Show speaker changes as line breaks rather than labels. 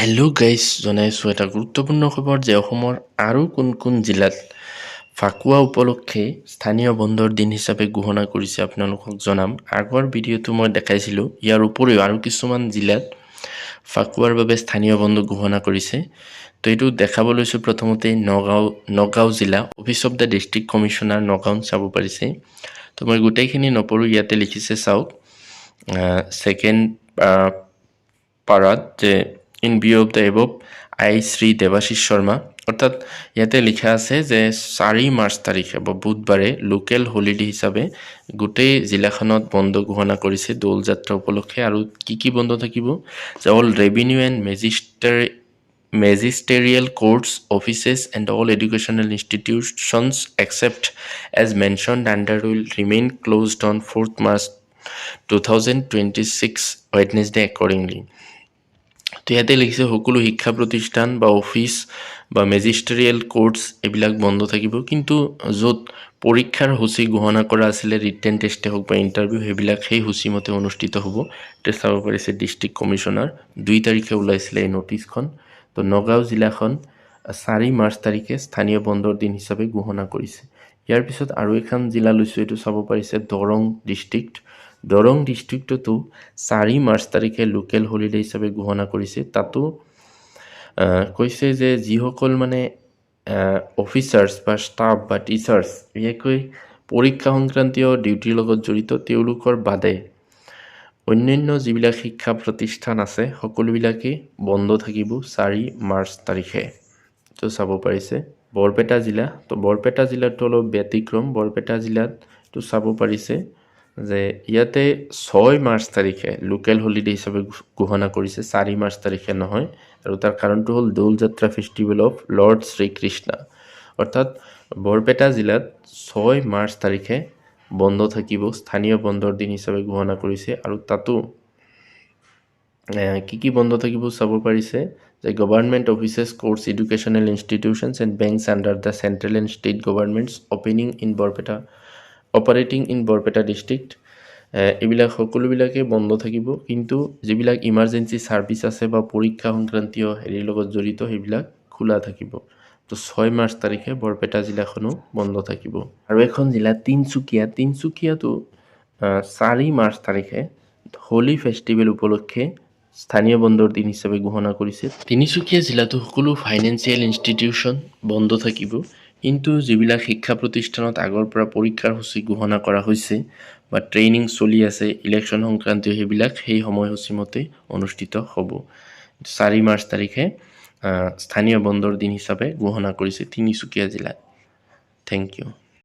Hello' guys, জনাইছোঁ এটা গুৰুত্বপূৰ্ণ খবৰ যে অসমৰ আৰু কোন জিলাত ফাকুৱা উপলক্ষে স্থানীয় বন্ধৰ দিন হিচাপে ঘোষণা কৰিছে আপোনালোকক জনাম। আগৰ ভিডিঅ'টো মই দেখাইছিলোঁ। ইয়াৰ উপৰিও আৰু কিছুমান জিলাত ফাকুৱাৰ বাবে স্থানীয় বন্ধ ঘোষণা কৰিছে। তো এইটো দেখাব লৈছোঁ। প্ৰথমতে নগাঁও জিলা office of the district commissioner Nagaon চাব পাৰিছে। তো মই গোটেইখিনি নপঢ়োঁ, ইয়াতে লিখিছে চাওক। ছেকেণ্ড পাৰাত যে in view of the above I Shri Debashish Sharma, অৰ্থাৎ ইয়াতে লিখা আছে যে 4 মাৰ্চ তাৰিখে বুধবাৰে লোকেল হলিডে হিচাপে গোটেই জিলাখনত বন্ধ ঘোষণা কৰিছে দৌল যাত্ৰা উপলক্ষে। আৰু কি বন্ধ থাকিব যে all revenue and magisterial courts offices and all educational institutions except as mentioned under will remain closed on 4th March 2026 Wednesday accordingly. তো ইয়াতে লিখিছে সকলো শিক্ষা প্ৰতিষ্ঠান বা অফিচ বা মেজিষ্টেৰিয়েল কোৰ্টছ এইবিলাক বন্ধ থাকিব, কিন্তু য'ত পৰীক্ষাৰ সূচী ঘোষণা কৰা আছিলে, ৰিটেন টেষ্টে হওক বা ইণ্টাৰভিউ, সেইবিলাক সেই সূচীমতে অনুষ্ঠিত হ'ব। এতিয়া চাব পাৰিছে ডিষ্ট্ৰিক্ট কমিশ্যনাৰ 2 তাৰিখে ওলাইছিলে এই নটিছখন। তো নগাঁও জিলাখন 4 মাৰ্চ তাৰিখে স্থানীয় বন্ধৰ দিন হিচাপে ঘোষণা কৰিছে। ইয়াৰ পিছত আৰু এখন জিলা লৈছোঁ, এইটো চাব পাৰিছে দৰং ডিষ্ট্ৰিক্ট। দৰং ডিষ্ট্ৰিক্টতো 4 মাৰ্চ তাৰিখে লোকেল হলিডে হিচাপে ঘোষণা কৰিছে। তাতো কৈছে যে যিসকল অফিচাৰ্ছ বা ষ্টাফ বা টিচাৰ্ছ বিশেষকৈ পৰীক্ষা সংক্ৰান্তীয় ডিউটিৰ লগত জড়িত তেওঁলোকৰ বাদে অন্যান্য যিবিলাক শিক্ষা প্ৰতিষ্ঠান আছে সকলোবিলাকেই বন্ধ থাকিব 4 মাৰ্চ তাৰিখে। তো চাব পাৰিছে বৰপেটা জিলা। তো বৰপেটা জিলাতো অলপ ব্যতিক্ৰম। বৰপেটা জিলাতো চাব পাৰিছে যে ইয়াতে 6 মাৰ্চ তাৰিখে লোকেল হলিডে হিচাপে ঘোষণা কৰিছে, 4 মাৰ্চ তাৰিখে নহয়। আৰু তাৰ কাৰণটো হ'ল দৌল যাত্ৰা ফেষ্টিভেল অফ লৰ্ড শ্ৰীকৃষ্ণ। অৰ্থাৎ বৰপেটা জিলাত 6 মাৰ্চ তাৰিখে বন্ধ থাকিব, স্থানীয় বন্ধৰ দিন হিচাপে ঘোষণা কৰিছে। আৰু তাতো কি বন্ধ থাকিব চাব পাৰিছে যে government offices, courts, educational institutions and banks under the central and state governments operating in Barpeta district, এইবিলাক সকলোবিলাকেই বন্ধ থাকিব, কিন্তু যিবিলাক ইমাৰ্জেঞ্চি ছাৰ্ভিচ আছে বা পৰীক্ষা সংক্ৰান্তীয় হেৰিৰ লগত জড়িত সেইবিলাক খোলা থাকিব। তো 6 মাৰ্চ তাৰিখে বৰপেটা জিলাখনো বন্ধ থাকিব। আৰু এখন জিলা তিনিচুকীয়াতো 4 মাৰ্চ তাৰিখে হোলী ফেষ্টিভেল উপলক্ষে স্থানীয় বন্ধৰ দিন হিচাপে ঘোষণা কৰিছে। তিনিচুকীয়া জিলাতো সকলো ফাইনেন্সিয়েল ইনষ্টিটিউশ্যন বন্ধ থাকিব, কিন্তু যিবিলাক শিক্ষা প্ৰতিষ্ঠানত আগৰ পৰা পৰীক্ষাৰ সূচী ঘোষণা কৰা হৈছে বা ট্ৰেইনিং চলি আছে ইলেকশ্যন সংক্ৰান্তীয়, সেইবিলাক সেই সময়সূচীমতে অনুষ্ঠিত হ'ব। 4 মাৰ্চ তাৰিখে স্থানীয় বন্ধৰ দিন হিচাপে ঘোষণা কৰিছে তিনিচুকীয়া জিলাত। Thank U.